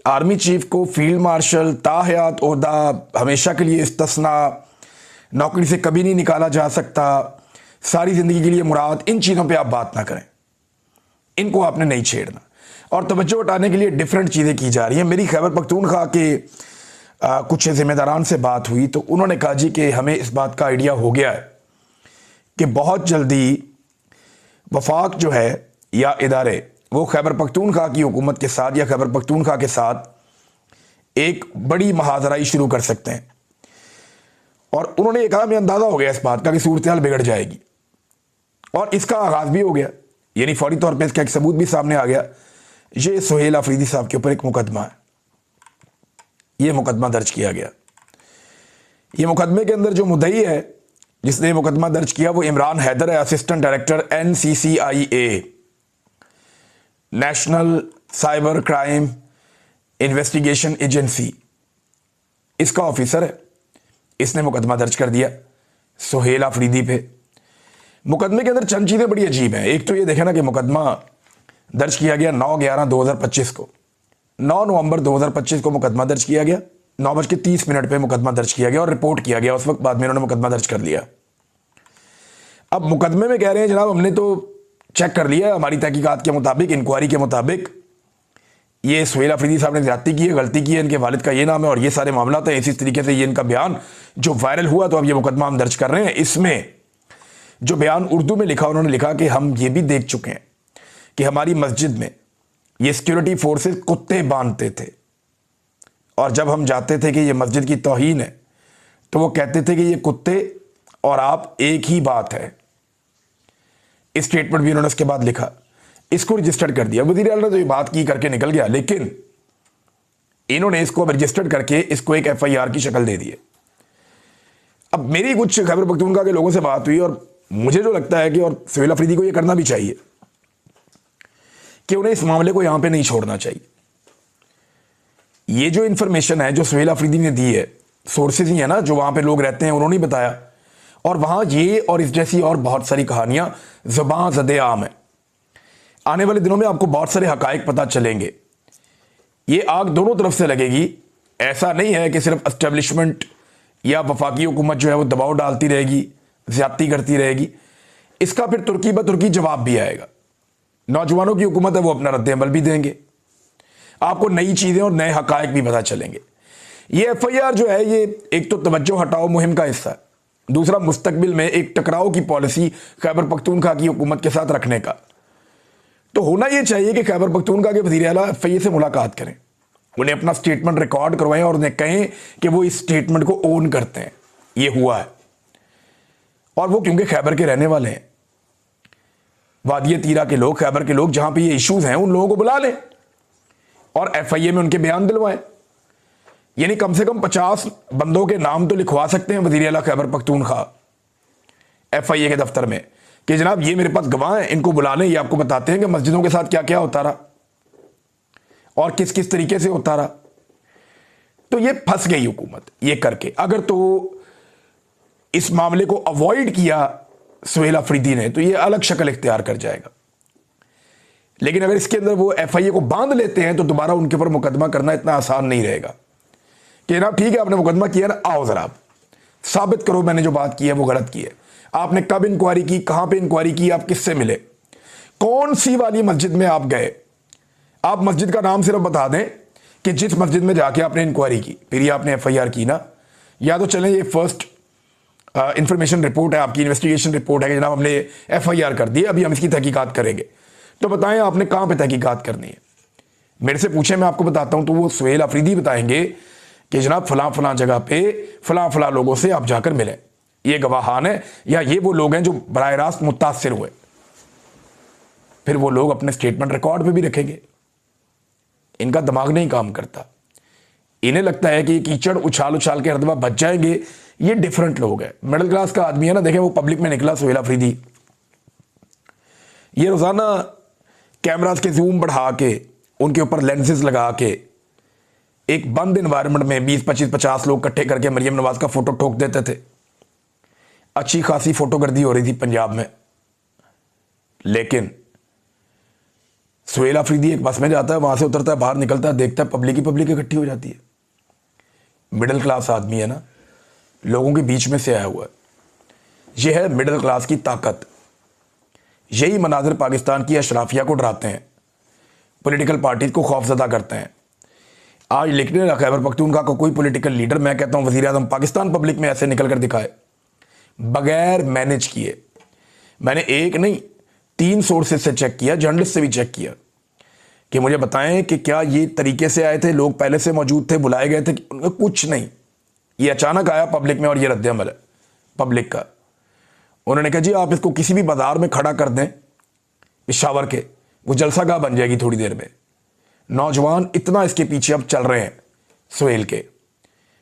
Army chief को field marshal ताहयात ओहदा हमेशा के लिए इस्तिस्ना, नौकरी से कभी नहीं निकाला जा सकता, सारी ज़िंदगी के लिए मुराद, इन चीज़ों पे आप बात ना करें, इनको आपने नहीं छेड़ना। और तवज्जो हटाने के लिए डिफरेंट चीज़ें की जा रही हैं। मेरी खैबर पख्तूनख्वा के कुछ ज़िम्मेदारान से बात हुई तो उन्होंने कहा जी कि हमें इस बात का आइडिया हो गया है कि बहुत जल्दी वफाक जो है या इदारे वो खैबर पख्तूनख्वा की हुकूमत के साथ या खैबर पख्तूनख्वा के साथ एक बड़ी महाजराई शुरू कर सकते हैं। और उन्होंने ये कहा हमें अंदाज़ा हो गया इस बात का कि सूरत हाल बिगड़ जाएगी, और इसका आगाज़ भी हो गया, यानी फौरी तौर पर इसका एक सबूत भी सामने आ गया। ये सुहेल अफरीदी साहब के ऊपर एक मुकदमा है, ये मुकदमा दर्ज किया गया। ये मुकदमे के अंदर जो मुद्दई है जिसने मुकदमा दर्ज किया वो इमरान हैदर है, assistant director NCCIA, national cyber crime investigation agency, इसका ऑफिसर है। इसने मुकदमा दर्ज कर दिया सुहेल अफरीदी पे। मुकदमे के अंदर चंद चीज़ें बड़ी अजीब हैं। एक तो ये देखें ना कि मुकदमा दर्ज किया गया 9/11/2025 को, 9 नवंबर 2025 को मुकदमा दर्ज किया गया, 9:30 पे मुकदमा दर्ज किया गया और रिपोर्ट किया गया। उस वक्त बाद में उन्होंने मुकदमा दर्ज कर लिया। अब मुकदमे में कह रहे हैं जनाब हमने तो चेक कर लिया, हमारी तहकीकात के मुताबिक, इंक्वायरी के मुताबिक ये सुहेल अफरीदी साहब ने ज्यादती की है, गलती की है, इनके वालिद का ये नाम है और ये सारे मामला है। इसी तरीके से ये इनका बयान जो वायरल हुआ तो अब ये मुकदमा हम दर्ज कर रहे हैं। इसमें जो बयान उर्दू में लिखा, उन्होंने लिखा कि हम ये भी देख चुके हैं कि हमारी मस्जिद में ये सिक्योरिटी फोर्सेस कुत्ते बांधते थे और जब हम जाते थे कि ये मस्जिद की तौहीन है तो वो कहते थे कि ये कुत्ते और आप एक ही बात है। इस स्टेटमेंट भी उन्होंने उसके बाद लिखा, इसको रजिस्टर्ड कर दिया। वज़ीर आला ने तो ये बात की करके निकल गया, लेकिन इन्होंने इसको रजिस्टर्ड करके इसको एक FIR की शक्ल दे दी है। अब मेरी कुछ खैबर पख्तूनख्वा के लोगों से बात हुई और मुझे जो लगता है कि और सुहेल अफरीदी को ये करना भी चाहिए कि उन्हें इस मामले को यहां पे नहीं छोड़ना चाहिए। ये जो इंफॉर्मेशन है जो सुहेल अफरीदी ने दी है, सोर्सेज ही है ना जो वहां पे लोग रहते हैं, उन्होंने बताया, और वहां ये और इस जैसी और बहुत सारी कहानियां ज़बां ज़दे आम है। आने वाले दिनों में आपको बहुत सारे हकायक पता चलेंगे। ये आग दोनों तरफ से लगेगी। ऐसा नहीं है कि सिर्फ एस्टेब्लिशमेंट या वफाकी हुकूमत जो है वो दबाव डालती रहेगी, ज्यादती करती रहेगी। इसका फिर तुर्की ब तुर्की जवाब भी आएगा। नौजवानों की हुकूमत है, वो अपना रद्द-ए-अमल भी देंगे, आपको नई चीज़ें और नए हकायक भी पता चलेंगे। ये FIR जो है ये एक तो तवज्जो हटाओ मुहिम का हिस्सा है, दूसरा मुस्तकबिल में एक टकराव की पॉलिसी खैबर पख्तूनख्वा की हुकूमत के साथ रखने का। तो होना यह चाहिए कि खैबर पख्तूनख्वा के वज़ीर आला FIA से मुलाकात करें, उन्हें अपना स्टेटमेंट रिकॉर्ड करवाएं और उन्हें कहें कि वो इस स्टेटमेंट को ओन करते हैं, ये हुआ है। और वो क्योंकि खैबर के रहने वाले हैं, वादिया तीरा के लोग, खैबर के लोग, जहां पे ये इश्यूज हैं उन लोगों को बुला लें और FIA में उनके बयान दिलवाएं। यानी कम से कम 50 बंदों के नाम तो लिखवा सकते हैं वज़ीर आला खैबर पख्तूनख्वा FIA के दफ्तर में कि जनाब ये मेरे पास गवाह हैं, इनको बुला लें, ये आपको बताते हैं कि मस्जिदों के साथ क्या क्या होता रहा और किस किस तरीके से होता रहा। तो ये फंस गई हुकूमत ये करके। अगर तो इस मामले को अवॉइड किया सुहेल अफरीदी ने तो ये अलग शक्ल इख्तियार कर जाएगा, लेकिन अगर इसके अंदर वो FIA को बांध लेते हैं तो दोबारा उनके ऊपर मुकदमा करना इतना आसान नहीं रहेगा कि जनाब ठीक है आपने मुकदमा किया ना, आओ जरा साबित करो मैंने जो बात की है वो गलत की है। आपने कब इंक्वायरी की, कहां पे इंक्वायरी की, आप किससे मिले, कौन सी वाली मस्जिद में आप गए, आप मस्जिद का नाम सिर्फ बता दें कि जिस मस्जिद में जाके आपने इंक्वायरी की, फिर ये आपने FIR की ना। या तो चलें ये फर्स्ट इंफॉर्मेशन रिपोर्ट है, आपकी इन्वेस्टिगेशन रिपोर्ट है कि जनाब हमने FIR कर दी, अभी हम इसकी तहकीकात करेंगे। तो बताएं आपने कहां पे तहकीकात करनी है, मेरे से पूछें, मैं आपको बताता हूं। तो वो सुहेल अफरीदी बताएंगे कि जनाब फलां फलां जगह पे फलां फलां लोगों से आप जाकर मिलें, ये गवाहान है या ये वो लोग हैं जो बराह रास्त मुतासिर हुए। फिर वो लोग अपने स्टेटमेंट रिकॉर्ड पे भी रखेंगे। इनका दिमाग नहीं काम करता, इन्हें लगता है कि ये कीचड़ उछाल उछाल के हर दफा बच जाएंगे। ये डिफरेंट लोग हैं, मिडिल क्लास का आदमी है ना। देखें वो पब्लिक में निकला सुहेल अफरीदी, ये रोजाना कैमरास के जूम बढ़ा के उनके ऊपर लेंसेज लगा के एक बंद इन्वायरमेंट में 20-25-50 लोग इकट्ठे करके मरियम नवाज का फोटो ठोक देते थे। अच्छी खासी फोटोगर्दी हो रही थी पंजाब में, लेकिन सुहेल अफरीदी एक बस में जाता है, वहां से उतरता है, बाहर निकलता है, देखता है पब्लिक ही पब्लिक इकट्ठी हो जाती है। मिडिल क्लास आदमी है ना, लोगों के बीच में से आया हुआ है। यह है मिडिल क्लास की ताकत। यही मनाजिर पाकिस्तान की अशराफिया को डराते हैं, पॉलिटिकल पार्टीज को खौफजदा करते हैं। आज लिखने लगा खैबर पख्तूनख्वा का कोई पॉलिटिकल लीडर, मैं कहता हूं वज़ीर आज़म पाकिस्तान, पब्लिक में ऐसे निकल कर दिखाए बगैर मैनेज किए। मैंने एक नहीं 3 सोर्सेज से चेक किया, जर्नलिस्ट से भी चेक किया कि मुझे बताएं कि क्या ये तरीके से आए थे, लोग पहले से मौजूद थे, बुलाए गए थे? उनका कुछ नहीं, ये अचानक आया पब्लिक में और ये रद्द-ए-अमल है पब्लिक का। उन्होंने कहा जी आप इसको किसी भी बाजार में खड़ा कर दें पेशावर के, वो जलसागाह बन जाएगी थोड़ी देर में। नौजवान इतना इसके पीछे अब चल रहे हैं सुहेल के।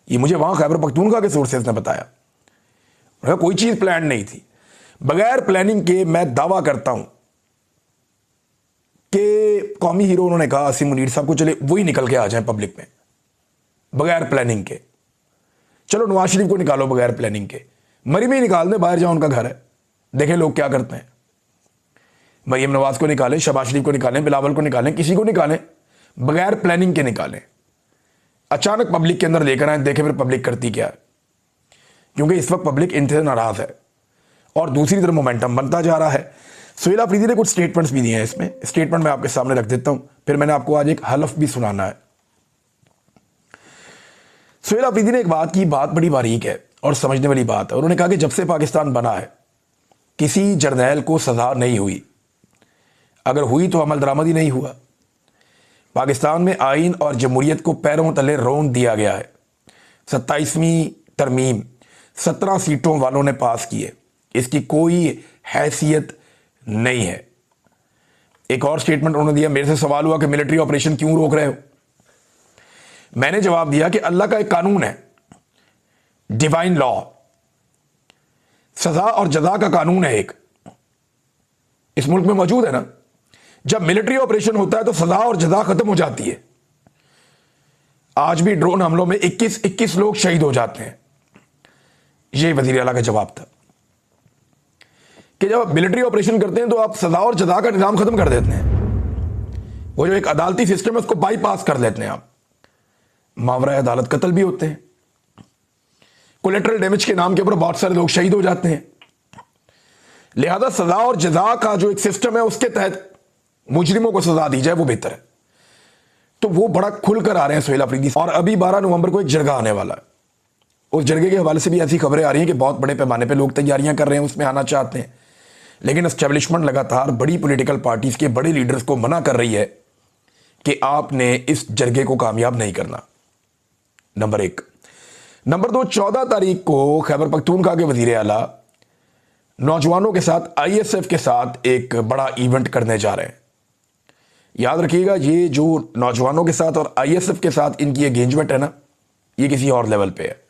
ये मुझे वहां खैबर पख्तूनख्वा के सोर्सेज ने बताया। कोई चीज प्लान नहीं थी। बगैर प्लानिंग के मैं दावा करता हूं कि कौमी हीरो उन्होंने कहा आसिम मुनीर साहब को, चले वही निकल के आ जाए पब्लिक में बगैर प्लानिंग के। चलो नवाज शरीफ को निकालो बगैर प्लानिंग के, मरीम ही निकाल दे, बाहर जाओ, उनका घर है, देखें लोग क्या करते हैं। मरीम नवाज को निकालें, शहबाज शरीफ को निकालें, बिलावल को निकालें, किसी को निकालें, बगैर प्लानिंग के निकालें, अचानक पब्लिक के अंदर लेकर आए, देखें फिर पब्लिक करती क्या है। क्योंकि इस वक्त पब्लिक इनसे नाराज है और दूसरी तरफ मोमेंटम बनता जा रहा है। सुहेल अफरीदी ने कुछ स्टेटमेंट्स भी दिए हैं, इसमें स्टेटमेंट मैं आपके सामने रख देता हूं, फिर मैंने आपको आज एक हलफ भी सुनाना है। सुहेल अफरीदी ने एक बात की, बात बड़ी बारीक है और समझने वाली बात है। उन्होंने कहा कि जब से पाकिस्तान बना है किसी जर्नैल को सजा नहीं हुई, अगर हुई तो अमल दरामद ही नहीं हुआ। पाकिस्तान में आइन और जमहूरियत को पैरों तले रौंद दिया गया है। 27वीं तरमीम 17 सीटों वालों ने पास की है, इसकी कोई हैसियत नहीं है। एक और स्टेटमेंट उन्होंने दिया, मेरे से सवाल हुआ कि मिलिट्री ऑपरेशन क्यों रोक रहे हो? मैंने जवाब दिया कि अल्लाह का एक कानून है, डिवाइन लॉ, सजा और जजा का कानून है, एक इस मुल्क में मौजूद है ना। जब मिलिट्री ऑपरेशन होता है तो सजा और जजा खत्म हो जाती है। आज भी ड्रोन हमलों में 21 लोग शहीद हो जाते हैं। यह वजीर आला का जवाब था कि जब आप मिलिट्री ऑपरेशन करते हैं तो आप सजा और जजा का निजाम खत्म कर देते हैं। वो जो एक अदालती सिस्टम है उसको बाईपास कर लेते हैं आप। मावरा अदालत कत्ल भी होते हैं, कोलेटरल डैमेज के नाम के ऊपर बहुत सारे लोग शहीद हो जाते हैं। लिहाजा सजा और जजा का जो एक सिस्टम है उसके तहत मुजरिमों को सजा दी जाए, वो बेहतर है। तो वो बड़ा खुलकर आ रहे हैं सुहेल अफरीदी। और अभी 12 नवंबर को एक जरगा आने वाला है, उस जरगे के हवाले से भी ऐसी खबरें आ रही हैं कि बहुत बड़े पैमाने पे लोग तैयारियां कर रहे हैं, उसमें आना चाहते हैं। लेकिन एस्टेब्लिशमेंट लगातार बड़ी पॉलिटिकल पार्टीज के बड़े लीडर्स को मना कर रही है कि आपने इस जरगे को कामयाब नहीं करना। नंबर 1। नंबर 2, 14 तारीख को खैबर पख्तूनख्वा के वजीर आला नौजवानों के साथ ISF के साथ एक बड़ा इवेंट करने जा रहे हैं। याद रखिएगा, ये जो नौजवानों के साथ और ISF के साथ इनकी एंगेजमेंट है ना, ये किसी और लेवल पे है।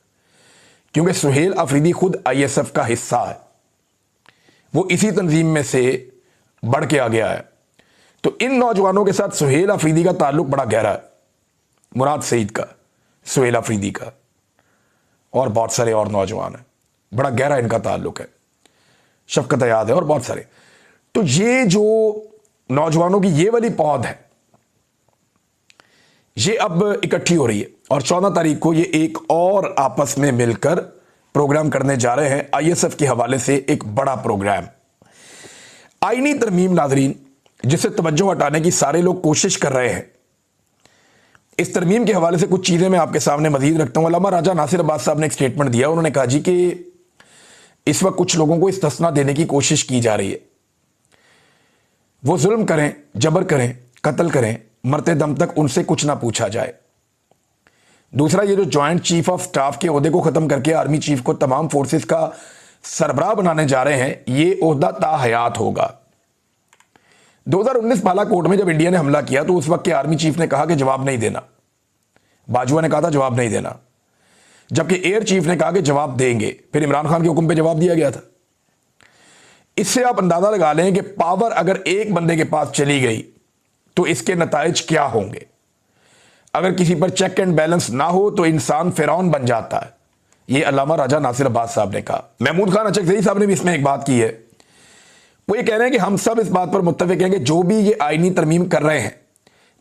क्योंकि सुहेल अफरीदी खुद ISF का हिस्सा है, वो इसी तंजीम में से बढ़ के आ गया है। तो इन नौजवानों के साथ सुहेल अफरीदी का ताल्लुक बड़ा गहरा है, मुराद सईद का, सुहेल अफरीदी का और बहुत सारे और नौजवान हैं, बड़ा गहरा इनका ताल्लुक है, शफकत याद है और बहुत सारे। तो ये जो नौजवानों की ये वाली पौध है, ये अब इकट्ठी हो रही है और 14 तारीख को ये एक और आपस में मिलकर प्रोग्राम करने जा रहे हैं। ISF के हवाले से एक बड़ा प्रोग्राम, आईनी तरमीम नाजरीन, जिससे तवज्जो हटाने की सारे लोग कोशिश कर रहे हैं। इस तरमीम के हवाले से कुछ चीजें मैं आपके सामने मजीद रखता हूं। अल्लामा राजा नासिर अब्बास साहब ने एक स्टेटमेंट दिया। उन्होंने कहा जी कि इस वक्त कुछ लोगों को इस्तिस्ना देने की कोशिश की जा रही है, वो जुल्म करें, जबर करें, कत्ल करें, मरते दम तक उनसे कुछ ना पूछा जाए। दूसरा, ये जो जॉइंट चीफ ऑफ स्टाफ के ओहदे को खत्म करके आर्मी चीफ को तमाम फोर्सेस का सरबराह बनाने जा रहे हैं, ये ओहदा ताहयात होगा। 2019 बालाकोट में जब इंडिया ने हमला किया तो उस वक्त के आर्मी चीफ ने कहा कि जवाब नहीं देना, बाजवा ने कहा था जवाब नहीं देना, जबकि एयर चीफ ने कहा कि जवाब देंगे। फिर इमरान खान के हुक्म पे जवाब दिया गया था। इससे आप अंदाजा लगा लें कि पावर अगर एक बंदे के पास चली गई तो इसके नताइज क्या होंगे। अगर किसी पर चेक एंड बैलेंस ना हो तो इंसान फिरौन बन जाता है। यह अल्लामा राजा नासिर अब्बास साहब ने कहा। महमूद खान अचकजई साहब ने भी इसमें एक बात की है। वो ये कह रहे हैं कि हम सब इस बात पर मुत्तफिक हैं कि जो भी ये आईनी तरमीम कर रहे हैं,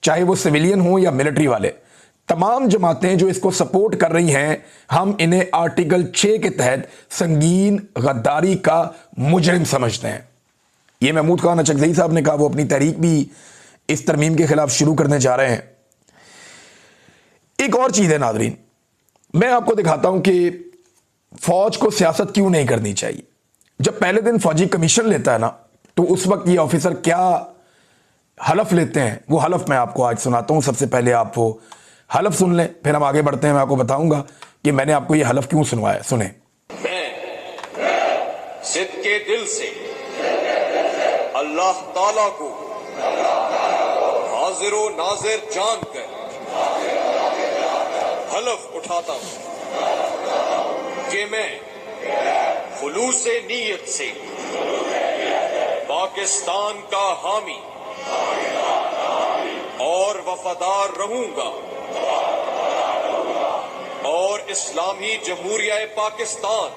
चाहे वो सिविलियन हो या मिलिट्री वाले, तमाम जमातें जो इसको सपोर्ट कर रही हैं, हम इन्हें आर्टिकल 6 के तहत संगीन गद्दारी का मुजरिम समझते हैं। ये महमूद खान अचकज़ई साहब ने कहा, वो अपनी तहरीक भी इस तरमीम के खिलाफ शुरू करने जा रहे हैं। एक और चीज़ है नाज़रीन, मैं आपको दिखाता हूं कि फौज को सियासत क्यों नहीं करनी चाहिए। जब पहले दिन फौजी कमीशन लेता है ना, तो उस वक्त ये ऑफिसर क्या हलफ लेते हैं, वो हलफ मैं आपको आज सुनाता हूं। सबसे पहले आप वो हलफ सुन लें, फिर हम आगे बढ़ते हैं। मैं आपको बताऊंगा कि मैंने आपको ये हलफ क्यों सुनवाया। सुने। मैं सिद्के दिल से अल्लाह ताला को हाजिर व नाजिर जानकर हलफ उठाता हूं कि मैं खुलूसे नीयत से पाकिस्तान का हामी और वफादार रहूंगा और इस्लामी जमहूरिया पाकिस्तान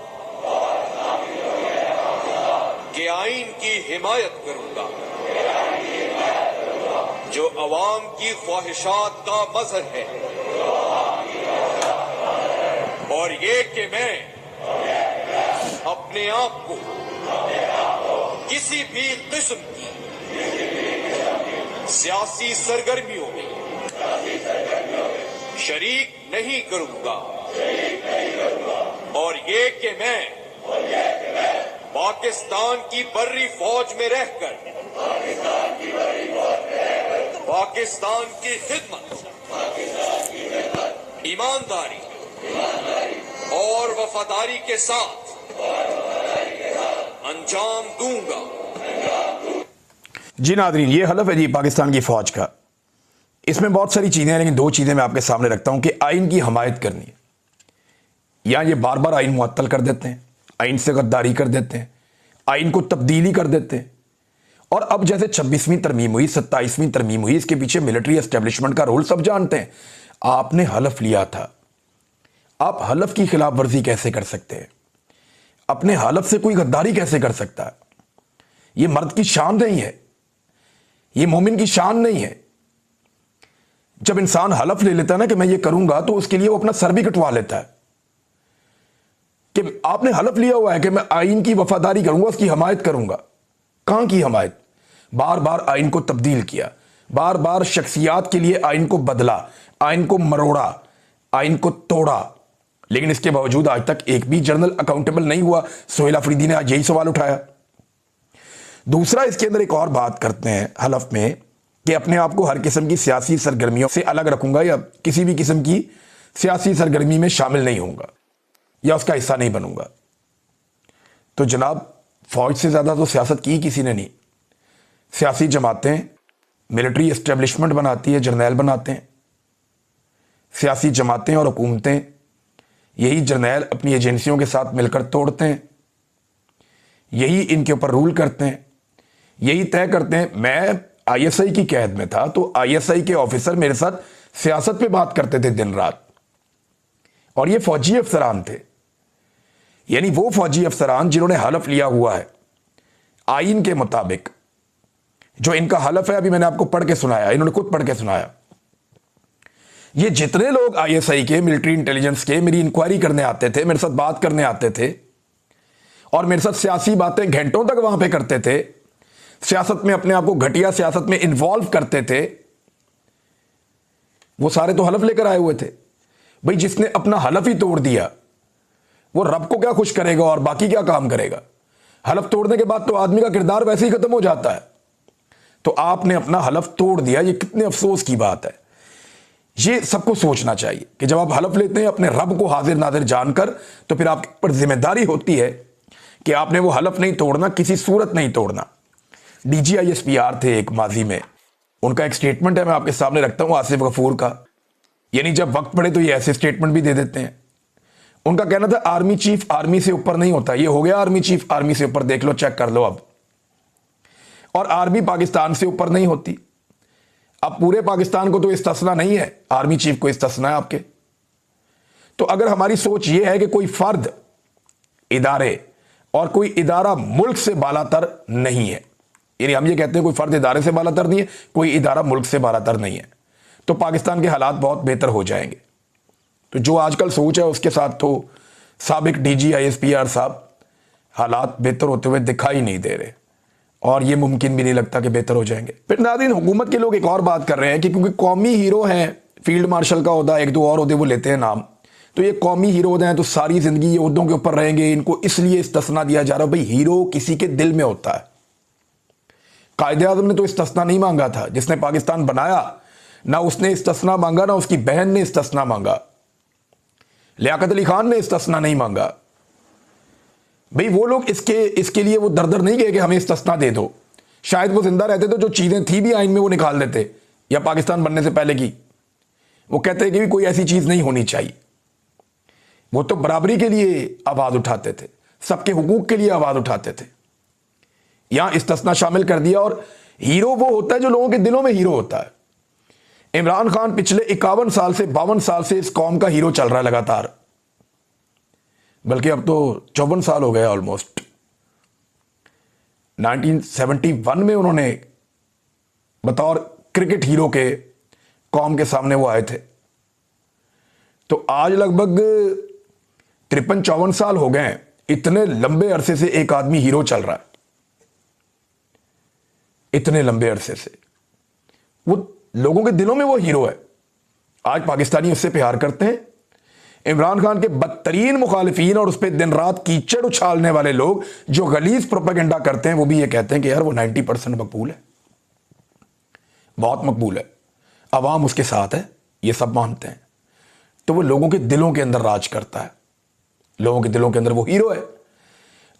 के आइन की हिमायत करूंगा, जो अवाम की ख्वाहिशात का मजहर है, और ये कि मैं अपने आप को किसी भी किस्म की सियासी सरगर्मियों में शरीक नहीं करूंगा, और ये कि मैं पाकिस्तान की बर्री फौज में रहकर पाकिस्तान की खिदमत, ईमानदारी और वफादारी के साथ अंजाम दूंगा। जी नाज़रीन, ये हलफ है जी पाकिस्तान की फौज का। इसमें बहुत सारी चीज़ें हैं, लेकिन दो चीज़ें मैं आपके सामने रखता हूं कि आइन की हमायत करनी है, या ये बार बार आइन मुअत्तल कर देते हैं, आइन से गद्दारी कर देते हैं, आइन को तब्दीली कर देते हैं। और अब जैसे 26वीं तरमीम हुई, 27वीं तरमीम हुई, इसके पीछे मिलिट्री एस्टेब्लिशमेंट का रोल सब जानते हैं। आपने हलफ लिया था, आप हलफ की खिलाफ वर्जी कैसे कर सकते हैं? अपने हलफ से कोई गद्दारी कैसे कर सकता है? यह मर्द की शान नहीं है, यह मोमिन की शान नहीं है। जब इंसान हलफ ले लेता है ना कि मैं ये करूंगा, तो उसके लिए वो अपना सर भी कटवा लेता है कि आपने हलफ लिया हुआ है कि मैं आइन की वफादारी करूंगा, उसकी हमायत करूंगा। कहां की हमायत? बार बार आइन को तब्दील किया, बार बार शख्सियात के लिए आइन को बदला, आइन को मरोड़ा, आइन को तोड़ा, लेकिन इसके बावजूद आज तक एक भी जर्नल अकाउंटेबल नहीं हुआ। सोहेल अफरीदी ने आज यही सवाल उठाया। दूसरा, इसके अंदर एक और बात करते हैं हलफ में कि अपने आप को हर किस्म की सियासी सरगर्मियों से अलग रखूंगा, या किसी भी किस्म की सियासी सरगर्मी में शामिल नहीं होऊंगा या उसका हिस्सा नहीं बनूंगा। तो जनाब, फौज से ज्यादा तो सियासत की किसी ने नहीं। सियासी जमातें मिलिट्री एस्टेब्लिशमेंट बनाती है, जर्नैल बनाते हैं। सियासी जमातें और हुकूमतें यही जर्नैल अपनी एजेंसियों के साथ मिलकर तोड़ते हैं, यही इनके ऊपर रूल करते हैं, यही तय करते हैं। मैं आईएसआई की कैद में था, तो आईएसआई के ऑफिसर मेरे साथ सियासत पे बात करते थे दिन रात, और ये फौजी अफसरान थे, यानी वो फौजी अफसरान जिन्होंने हलफ लिया हुआ है आइन के मुताबिक। जो इनका हलफ है, अभी मैंने आपको पढ़ के सुनाया, इन्होंने खुद पढ़ के सुनाया। ये जितने लोग आईएसआई के, मिलिट्री इंटेलिजेंस के मेरी इंक्वायरी करने आते थे, मेरे साथ बात करने आते थे और मेरे साथ सियासी बातें घंटों तक वहां पे करते थे, सियासत में अपने आप को घटिया सियासत में इन्वॉल्व करते थे, वो सारे तो हलफ लेकर आए हुए थे। भाई, जिसने अपना हलफ ही तोड़ दिया, वो रब को क्या खुश करेगा और बाकी क्या काम करेगा? हलफ तोड़ने के बाद तो आदमी का किरदार वैसे ही खत्म हो जाता है। तो आपने अपना हलफ तोड़ दिया, ये कितने अफसोस की बात है। ये सबको सोचना चाहिए कि जब आप हलफ लेते हैं अपने रब को हाजिर नाजिर जानकर, तो फिर आपके ऊपर जिम्मेदारी होती है कि आपने वो हलफ नहीं तोड़ना, किसी सूरत नहीं तोड़ना। DGISPR थे एक माजी में, उनका एक स्टेटमेंट है, मैं आपके सामने रखता हूं, आसिफ गफूर का। यानी जब वक्त पड़े तो ये ऐसे स्टेटमेंट भी दे देते हैं। उनका कहना था आर्मी चीफ आर्मी से ऊपर नहीं होता। ये हो गया आर्मी चीफ आर्मी से ऊपर, देख लो, चेक कर लो अब। और आर्मी पाकिस्तान से ऊपर नहीं होती। अब पूरे पाकिस्तान को तो इस्तिस्ना नहीं है, आर्मी चीफ को इस्तिस्ना है आपके। तो अगर हमारी सोच ये है कि कोई फर्द, इदारे और कोई इदारा मुल्क से बालातर नहीं है। यानी हम ये कहते हैं कोई फर्द इदारे से बालातर नहीं है, कोई इदारा मुल्क से बालातर नहीं है, तो पाकिस्तान के हालात बहुत बेहतर हो जाएंगे। तो जो आजकल सोच है उसके साथ तो साबिक डीजी ISPR साहब हालात बेहतर होते हुए दिखाई नहीं दे रहे, और ये मुमकिन भी नहीं लगता कि बेहतर हो जाएंगे। फिर नाज़रीन, हुकूमत के लोग एक और बात कर रहे हैं कि क्योंकि कौमी हीरो हैं, फील्ड मार्शल का ओहदा, एक दो और ओहदे वो लेते हैं नाम, तो ये कौमी हीरो हैं तो सारी जिंदगी ये ओहदों के ऊपर रहेंगे, इनको इसलिए इस्तिस्ना दिया जा रहा है। भाई, हीरो किसी के दिल में होता है। कायदे आज़म ने तो इस्तिस्ना नहीं मांगा था, जिसने पाकिस्तान बनाया, ना उसने इस्तिस्ना मांगा, ना उसकी बहन ने इस्तिस्ना मांगा, लियाकत अली खान ने इस्तिस्ना नहीं मांगा। भाई, वो लोग इसके लिए वो दर नहीं गए कि हमें इस्तिस्ना दे दो। शायद वो जिंदा रहते तो जो चीजें थी भी आइन में वो निकाल देते, या पाकिस्तान बनने से पहले की वो कहते कि भी कोई ऐसी चीज नहीं होनी चाहिए। वो तो बराबरी के लिए आवाज उठाते थे, सबके हुकूक के लिए आवाज उठाते थे। यहां इस्तिस्ना शामिल कर दिया, और हीरो वो होता है जो लोगों के दिलों में हीरो होता है। इमरान खान पिछले 51 साल से 52 साल से इस कौम का हीरो चल रहा है लगातार, बल्कि अब तो 54 साल हो गए ऑलमोस्ट। 1971 में उन्होंने बतौर क्रिकेट हीरो के कौम के सामने वो आए थे। तो आज लगभग 53-54 साल हो गए हैं, इतने लंबे अरसे से एक आदमी हीरो चल रहा है। इतने लंबे अरसे से वो लोगों के दिलों में वो हीरो है। आज पाकिस्तानी उससे प्यार करते हैं। इमरान खान के बदतरीन मुखालिफिन और उस पर दिन रात कीचड़ उछालने वाले लोग जो गलीज प्रोपेगेंडा करते हैं, वो भी ये कहते हैं कि यार वो 90% मकबूल है, बहुत मकबूल है, अवाम उसके साथ है, ये सब मानते हैं। तो वो लोगों के दिलों के अंदर राज करता है, लोगों के दिलों के अंदर वो हीरो है।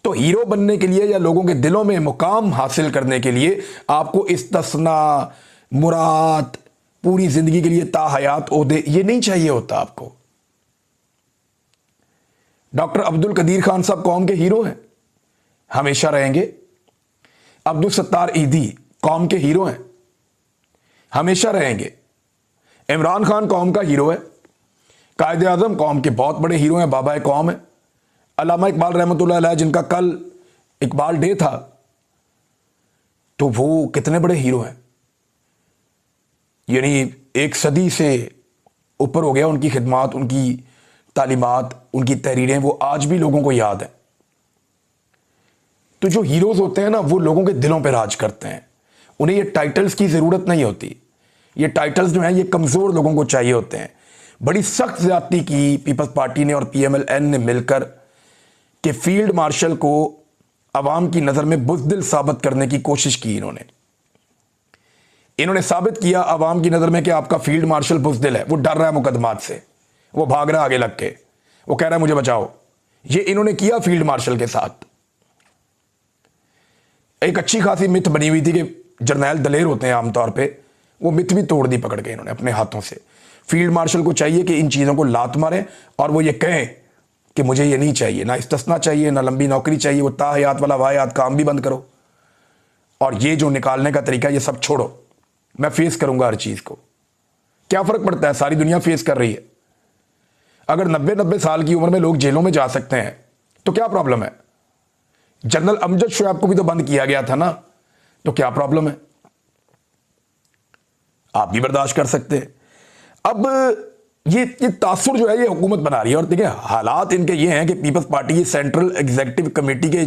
तो हीरो बनने के लिए या लोगों के दिलों में मुकाम हासिल करने के लिए आपको इस्तिस्ना, मुराद, पूरी जिंदगी के लिए ताहयात ओहदे ये नहीं चाहिए होता आपको। डॉक्टर अब्दुल कदीर खान साहब कौम के हीरो हैं, हमेशा रहेंगे। अब्दुल सत्तार ईदी कौम के हीरो हैं, हमेशा रहेंगे। इमरान खान कौम का हीरो है। कायदे आज़म कौम के बहुत बड़े हीरो हैं, बाबा कौम है। अल्लामा इकबाल रहमतुल्लाह अलैह, जिनका कल इकबाल डे था, तो वो कितने बड़े हीरो हैं। यानी एक सदी से ऊपर हो गया उनकी खिदमात, उनकी तालीमात, उनकी तहरीरें, वो आज भी लोगों को याद है। तो जो हीरोज होते हैं ना, वो लोगों के दिलों पर राज करते हैं। उन्हें ये टाइटल्स की ज़रूरत नहीं होती। ये टाइटल्स जो हैं ये कमज़ोर लोगों को चाहिए होते हैं। बड़ी सख्त ज़्यादती की पीपल्स पार्टी ने और PMLN ने मिलकर कि फील्ड मार्शल को अवाम की नज़र में बुज़दिल साबित करने की कोशिश की। इन्होंने साबित किया अवाम की नज़र में कि आपका फील्ड मार्शल बुज़दिल है, वो डर रहा है मुकदमात से, वो भाग रहा है आगे लग के, वो कह रहा है मुझे बचाओ। ये इन्होंने किया फील्ड मार्शल के साथ। एक अच्छी खासी मिथ बनी हुई थी कि जर्नैल दलेर होते हैं आमतौर पे, वो मिथ भी तोड़ दी पकड़ के इन्होंने अपने हाथों से। फील्ड मार्शल को चाहिए कि इन चीज़ों को लात मारें और वो ये कहें कि मुझे ये नहीं चाहिए, ना इस्तिस्ना चाहिए, ना लंबी नौकरी चाहिए, वो ताहयात वाला वाहयात काम भी बंद करो, और ये जो निकालने का तरीका ये सब छोड़ो, मैं फेस करूंगा हर चीज़ को। क्या फ़र्क पड़ता है, सारी दुनिया फेस कर रही है। अगर 90-90 साल की उम्र में लोग जेलों में जा सकते हैं तो क्या प्रॉब्लम है। जनरल अमजद शोएब को भी तो बंद किया गया था ना, तो क्या प्रॉब्लम है, आप भी बर्दाश्त कर सकते हैं। अब ये तासुर जो है ये हुकूमत बना रही है। और देखिए हालात इनके ये हैं कि people's party central executive committee के